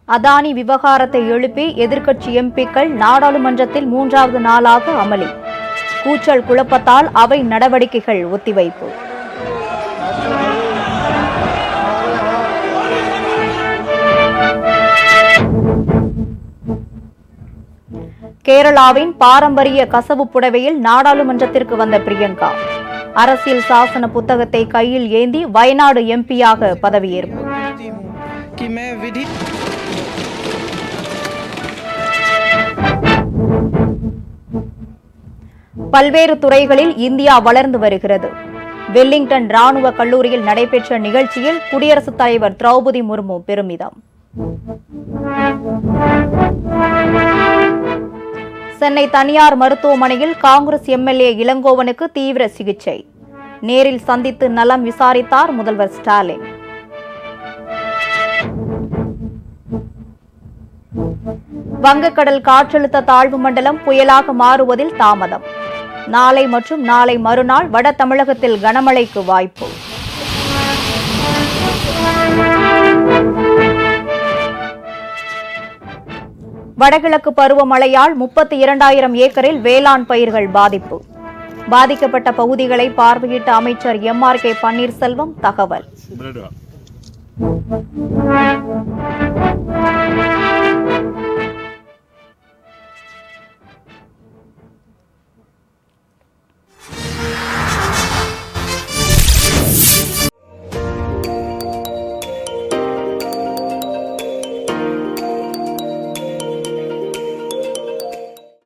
அதானி விவகாரத்தை எழுப்பி எதிர்க்கட்சி எம்பிக்கள் நாடாளுமன்றத்தில் 3வது நாளாக அமளி. கூச்சல் குழப்பத்தால் அவை நடவடிக்கைகள் ஒத்திவைப்பு. கேரளாவின் பாரம்பரிய கசவு புடவையில் நாடாளுமன்றத்திற்கு வந்த பிரியங்கா அரசியல் சாசன புத்தகத்தை கையில் ஏந்தி வயநாடு எம்பியாக பதவியேற்பு. பல்வேறு துறைகளில் இந்தியா வளர்ந்து வருகிறது. வெல்லிங்டன் ராணுவ கல்லூரியில் நடைபெற்ற நிகழ்ச்சியில் குடியரசுத் தலைவர் திரௌபதி முர்மு பெருமிதம். சென்னை தனியார் மருத்துவமனையில் காங்கிரஸ் எம்எல்ஏ இளங்கோவனுக்கு தீவிர சிகிச்சை. நேரில் சந்தித்து நலம் விசாரித்தார் முதல்வர் ஸ்டாலின். வங்கக்கடல் காற்றழுத்த தாழ்வு மண்டலம் புயலாக மாறுவதில் தாமதம். நாளை மற்றும் நாளை மறுநாள் வட தமிழகத்தில் கனமழைக்கு வாய்ப்பு. வடகிழக்கு பருவமழையால் 32,000 ஏக்கரில் வேளாண் பயிர்கள் பாதிப்பு. பாதிக்கப்பட்ட பகுதிகளை பார்வையிட்ட அமைச்சர் எம்.ஆர்.கே. பன்னீர்செல்வம் தகவல்.